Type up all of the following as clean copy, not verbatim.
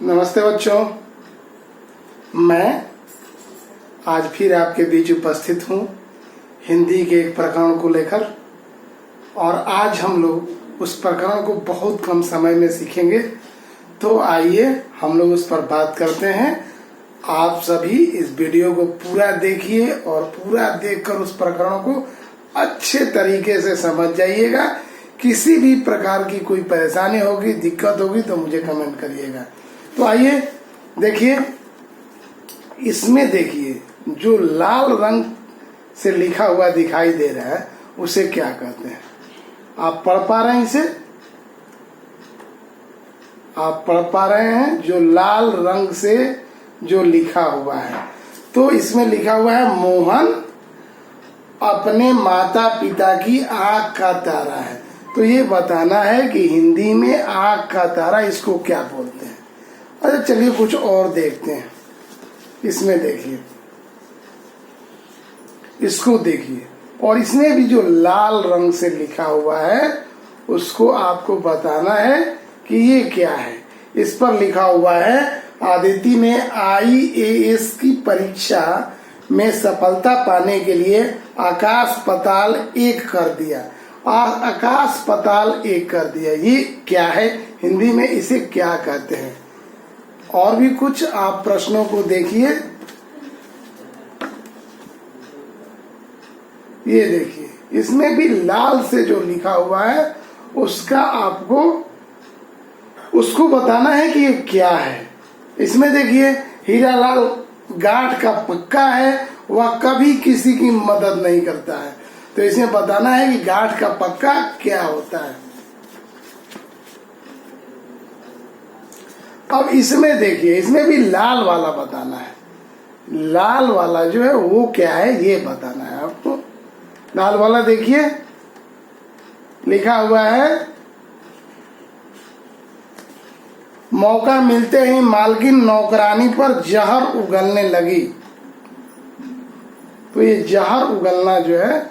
नमस्ते बच्चों, मैं आज फिर आपके बीच उपस्थित हूँ हिंदी के एक प्रकरण को लेकर। और आज हम लोग उस प्रकरण को बहुत कम समय में सीखेंगे, तो आइए हम लोग उस पर बात करते हैं। आप सभी इस वीडियो को पूरा देखिए और पूरा देखकर उस प्रकरण को अच्छे तरीके से समझ जाइएगा। किसी भी प्रकार की कोई परेशानी होगी, दिक्कत होगी तो मुझे कमेंट करिएगा। तो आइए देखिए, इसमें देखिए जो लाल रंग से लिखा हुआ दिखाई दे रहा है उसे क्या कहते हैं? आप पढ़ पा रहे हैं इसे? आप पढ़ पा रहे हैं? जो लाल रंग से जो लिखा हुआ है, तो इसमें लिखा हुआ है मोहन अपने माता पिता की आंख का तारा है। तो ये बताना है कि हिंदी में आंख का तारा इसको क्या बोलते हैं। अच्छा चलिए कुछ और देखते हैं। इसमें देखिए, इसको देखिए, और इसमें भी जो लाल रंग से लिखा हुआ है उसको आपको बताना है कि ये क्या है। इस पर लिखा हुआ है आदिति ने IAS की परीक्षा में सफलता पाने के लिए आकाश पाताल एक कर दिया। आकाश पाताल एक कर दिया, ये क्या है? हिंदी में इसे क्या कहते हैं? और भी कुछ आप प्रश्नों को देखिए। ये देखिए, इसमें भी लाल से जो लिखा हुआ है उसका आपको उसको बताना है कि ये क्या है। इसमें देखिए, हीरालाल गांठ का पक्का है, वह कभी किसी की मदद नहीं करता है। तो इसमें बताना है कि गांठ का पक्का क्या होता है। अब इसमें देखिए, इसमें भी लाल वाला बताना है। लाल वाला जो है वो क्या है ये बताना है आपको। लाल वाला देखिए, लिखा हुआ है मौका मिलते ही मालकिन नौकरानी पर जहर उगलने लगी। तो ये जहर उगलना जो है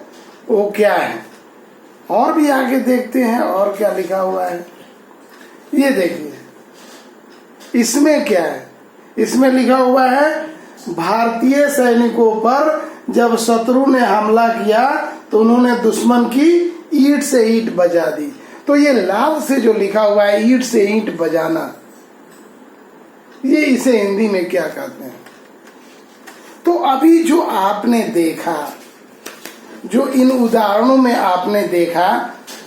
वो क्या है? और भी आगे देखते हैं और क्या लिखा हुआ है। ये देखिए, इसमें क्या है? इसमें लिखा हुआ है भारतीय सैनिकों पर जब शत्रु ने हमला किया तो उन्होंने दुश्मन की ईंट से ईंट बजा दी। तो ये लाल से जो लिखा हुआ है ईंट से ईंट बजाना, ये इसे हिंदी में क्या कहते हैं? तो अभी जो आपने देखा, जो इन उदाहरणों में आपने देखा,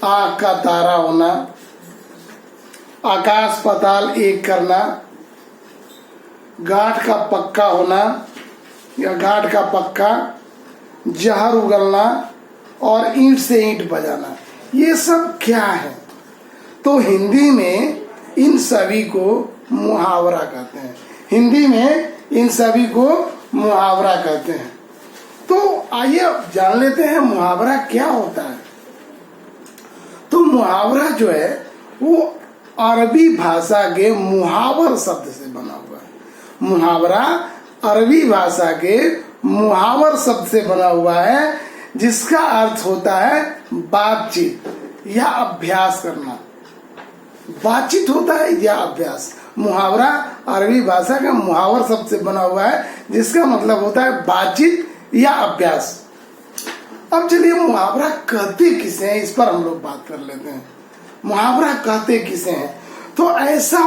आंख का तारा होना, आकाश पाताल एक करना, गांठ का पक्का होना या गांठ का पक्का, जहर उगलना और ईंट से ईंट बजाना, ये सब क्या है? तो हिंदी में इन सभी को मुहावरा कहते हैं। हिंदी में इन सभी को मुहावरा कहते हैं। तो आइए जान लेते हैं मुहावरा क्या होता है। तो मुहावरा जो है वो अरबी भाषा के मुहावर शब्द से बना हुआ है। मुहावरा अरबी भाषा के मुहावर शब्द से बना हुआ है, जिसका अर्थ होता है बातचीत या अभ्यास करना। बातचीत होता है या अभ्यास। मुहावरा अरबी भाषा का मुहावर शब्द से बना हुआ है, जिसका मतलब होता है बातचीत या अभ्यास। अब चलिए मुहावरा कहते किसे हैं, इस पर हम लोग बात कर लेते हैं। मुहावरा कहते किसे हैं? तो ऐसा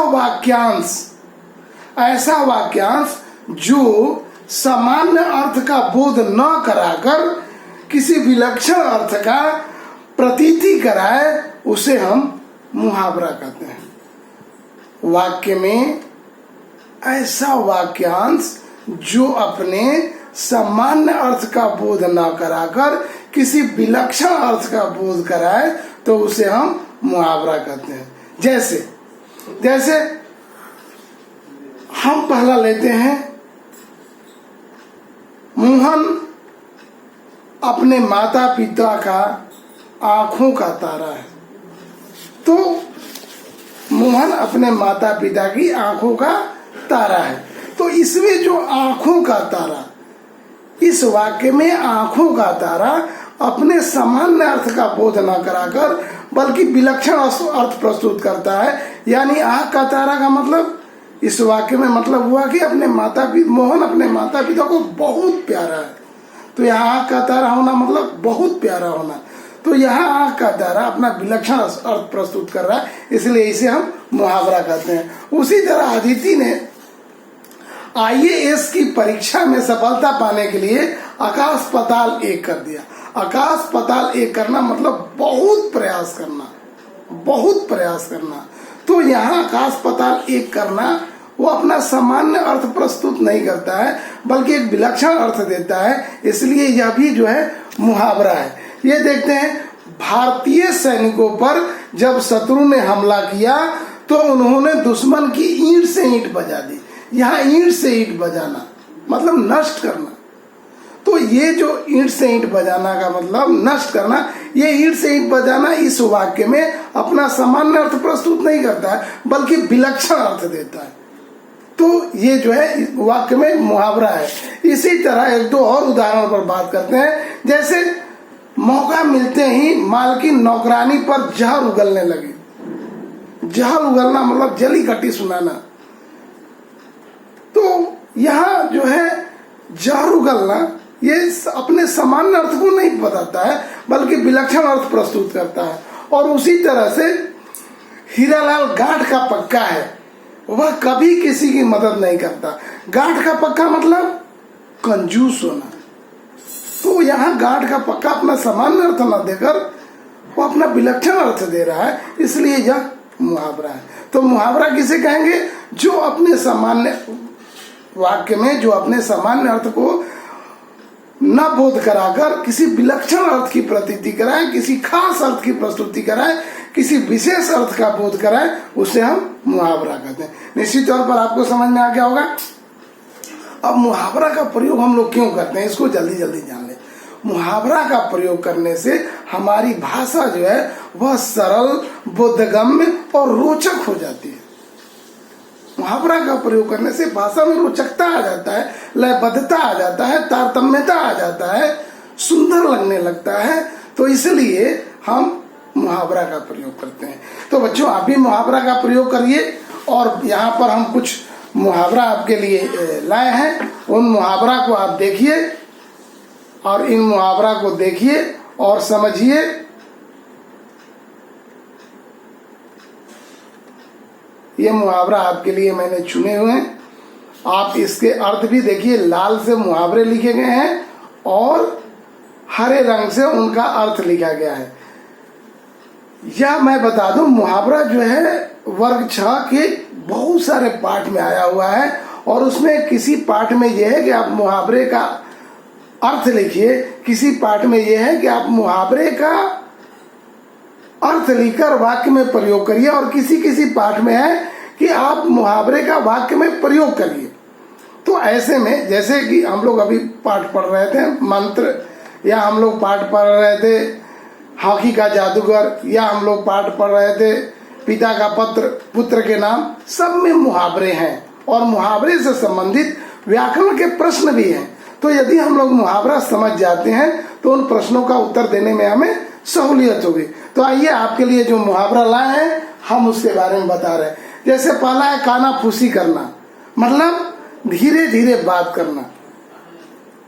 वाक्यांश जो सामान्य अर्थ का बोध न कराकर किसी विलक्षण अर्थ का प्रतीति कराए, उसे हम मुहावरा कहते हैं। वाक्य में ऐसा वाक्यांश जो अपने सामान्य अर्थ का बोध न कराकर किसी विलक्षण अर्थ का बोध कराए, तो उसे हम मुहावरा कहते हैं। जैसे हम पहला लेते हैं, मोहन अपने माता पिता का आंखों का तारा है। तो मोहन अपने माता पिता की आंखों का तारा है। तो इसमें जो आंखों का तारा, इस वाक्य में आंखों का तारा अपने सामान्य अर्थ का बोध न कराकर बल्कि विलक्षण अर्थ प्रस्तुत करता है। यानी आंख का तारा का मतलब इस वाक्य में मतलब हुआ कि मोहन अपने माता पिता को बहुत प्यारा है। तो यहाँ आँख का तारा होना मतलब बहुत प्यारा होना। तो यहाँ आँख का तारा अपना विलक्षण अर्थ प्रस्तुत कर रहा है, इसलिए इसे हम मुहावरा कहते हैं। उसी तरह अदिति ने IAS की परीक्षा में सफलता पाने के लिए आकाश पाताल एक कर दिया। आकाश पाताल एक करना मतलब बहुत प्रयास करना, बहुत प्रयास करना। तो यहाँ आकाश पाताल एक करना वो अपना सामान्य अर्थ प्रस्तुत नहीं करता है, बल्कि एक विलक्षण अर्थ देता है, इसलिए यह भी जो है मुहावरा है। ये देखते हैं, भारतीय सैनिकों पर जब शत्रु ने हमला किया तो उन्होंने दुश्मन की ईंट से ईंट बजा दी। यहाँ ईंट से ईंट बजाना मतलब नष्ट करना। तो ये जो ईंट से ईंट बजाना का मतलब नष्ट करना, ये ईंट से ईंट बजाना इस वाक्य में अपना सामान्य अर्थ प्रस्तुत नहीं करता है, बल्कि विलक्षण अर्थ देता है। तो ये जो है वाक्य में मुहावरा है। इसी तरह एक दो और उदाहरण पर बात करते हैं। जैसे मौका मिलते ही मालकिन नौकरानी पर जहर उगलने लगी। जहर उगलना मतलब जली कटी सुनाना। तो यहाँ जो है जहर उगलना ये अपने सामान्य अर्थ को नहीं बताता है, बल्कि विलक्षण अर्थ प्रस्तुत करता है। और उसी तरह से हीरालाल गांठ का पक्का है, वह कभी किसी की मदद नहीं करता। गांठ का पक्का मतलब कंजूस होना। तो यहाँ गांठ का पक्का अपना सामान्य अर्थ न देकर वो अपना विलक्षण अर्थ दे रहा है, इसलिए यह मुहावरा है। तो मुहावरा किसे कहेंगे? जो अपने सामान्य वाक्य में जो अपने सामान्य अर्थ को न बोध कराकर किसी विलक्षण अर्थ की प्रतीति कराए, किसी खास अर्थ की प्रस्तुति कराए, किसी विशेष अर्थ का बोध कराए, उसे हम मुहावरा कहते हैं। निश्चित तौर पर आपको समझ में आ गया होगा। अब मुहावरा का प्रयोग हम लोग क्यों करते हैं, इसको जल्दी जल्दी जान ले। मुहावरा का प्रयोग करने से हमारी भाषा जो है वह सरल, बोधगम्य और रोचक हो जाती है। मुहावरा का प्रयोग करने से भाषा में रोचकता आ जाता है, लयबद्धता आ जाता है, तारतम्यता आ जाता है, सुंदर लगने लगता है। तो इसलिए हम मुहावरा का प्रयोग करते हैं। तो बच्चों आप भी मुहावरा का प्रयोग करिए। और यहाँ पर हम कुछ मुहावरा आपके लिए लाए हैं, उन मुहावरा को आप देखिए और इन मुहावरा को देखिए और समझिए। ये मुहावरा आपके लिए मैंने चुने हुए हैं, आप इसके अर्थ भी देखिए। लाल से मुहावरे लिखे गए हैं और हरे रंग से उनका अर्थ लिखा गया है। यह मैं बता दूं, मुहावरा जो है वर्ग 6 के बहुत सारे पाठ में आया हुआ है और उसमें किसी पाठ में यह है कि आप मुहावरे का अर्थ लिखिए, किसी पाठ में यह है कि आप मुहावरे का अर्थ लिखकर वाक्य में प्रयोग करिए और किसी किसी पाठ में है कि आप मुहावरे का वाक्य में प्रयोग करिए। तो ऐसे में जैसे कि हम लोग अभी पाठ पढ़ रहे थे मंत्र, या हम लोग पाठ पढ़ रहे थे हॉकी का जादूगर, या हम लोग पाठ पढ़ रहे थे पिता का पत्र पुत्र के नाम, सब में मुहावरे हैं और मुहावरे से संबंधित व्याकरण के प्रश्न भी हैं। तो यदि हम लोग मुहावरा समझ जाते हैं तो उन प्रश्नों का उत्तर देने में हमें सहूलियत होगी। तो आइए आपके लिए जो मुहावरा लाए हैं हम उसके बारे में बता रहे हैं। जैसे पहला है कानाफूसी करना, मतलब धीरे धीरे बात करना।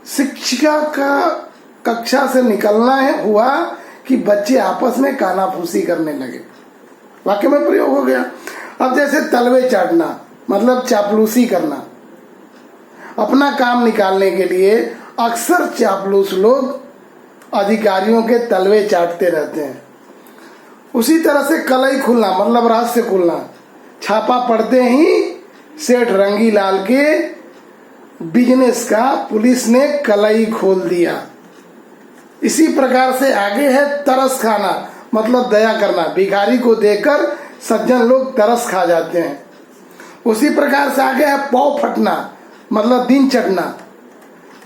शिक्षिका का कक्षा से निकलना है हुआ कि बच्चे आपस में कानाफूसी करने लगे, वाक्य में प्रयोग हो गया। अब जैसे तलवे चाटना, मतलब चापलूसी करना। अपना काम निकालने के लिए अक्सर चापलूस लोग अधिकारियों के तलवे चाटते रहते हैं। उसी तरह से कलई खुलना, मतलब रहस्य खुलना। छापा पड़ते ही सेठ रंगीलाल के बिजनेस का पुलिस ने कलई खोल दिया। इसी प्रकार से आगे है तरस खाना, मतलब दया करना। भिखारी को देखकर सज्जन लोग तरस खा जाते हैं। उसी प्रकार से आगे है पौ फटना, मतलब दिन चढ़ना।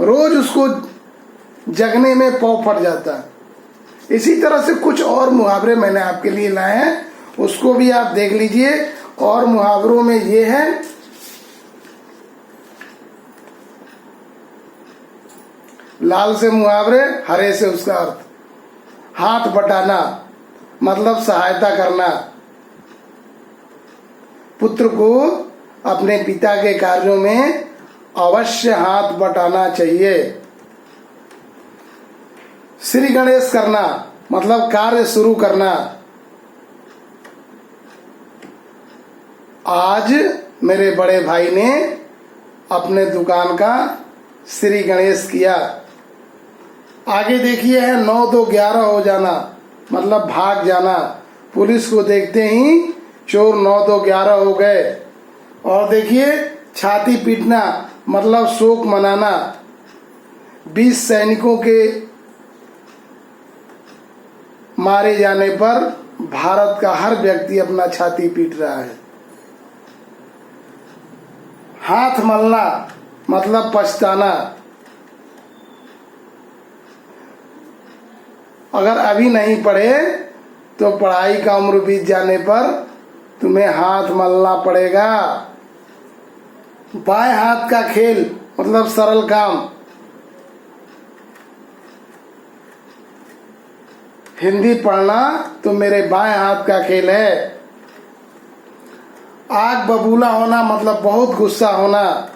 रोज उसको जगने में पौ फट जाता है। इसी तरह से कुछ और मुहावरे मैंने आपके लिए लाए हैं, उसको भी आप देख लीजिए। और मुहावरों में ये है लाल से मुहावरे, हरे से उसका अर्थ। हाथ बटाना, मतलब सहायता करना। पुत्र को अपने पिता के कार्यों में अवश्य हाथ बटाना चाहिए। श्री गणेश करना मतलब कार्य शुरू करना। आज मेरे बड़े भाई ने अपने दुकान का श्री गणेश किया। आगे देखिए है 9 2 11 हो जाना मतलब भाग जाना। पुलिस को देखते ही चोर 9 2 11 हो गए। और देखिए छाती पीटना मतलब शोक मनाना। 20 सैनिकों के मारे जाने पर भारत का हर व्यक्ति अपना छाती पीट रहा है। हाथ मलना मतलब पछताना। अगर अभी नहीं पढ़े तो पढ़ाई का उम्र बीत जाने पर तुम्हें हाथ मलना पड़ेगा। बाएं हाथ का खेल मतलब सरल काम। हिंदी पढ़ना तो मेरे बाएं हाथ का खेल है। आग बबूला होना मतलब बहुत गुस्सा होना।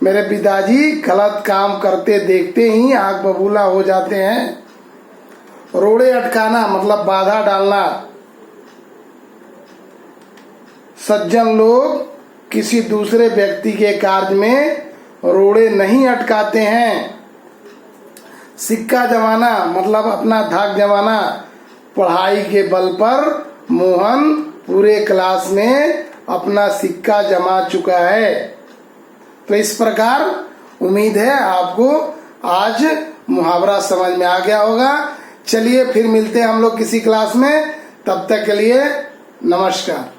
मेरे पिताजी गलत काम करते देखते ही आग बबूला हो जाते हैं। रोड़े अटकाना मतलब बाधा डालना। सज्जन लोग किसी दूसरे व्यक्ति के कार्य में रोड़े नहीं अटकाते हैं। सिक्का जमाना मतलब अपना धाक जमाना। पढ़ाई के बल पर मोहन पूरे क्लास में अपना सिक्का जमा चुका है। तो इस प्रकार उम्मीद है आपको आज मुहावरा समझ में आ गया होगा। चलिए फिर मिलते हैं हम लोग किसी क्लास में। तब तक के लिए नमस्कार।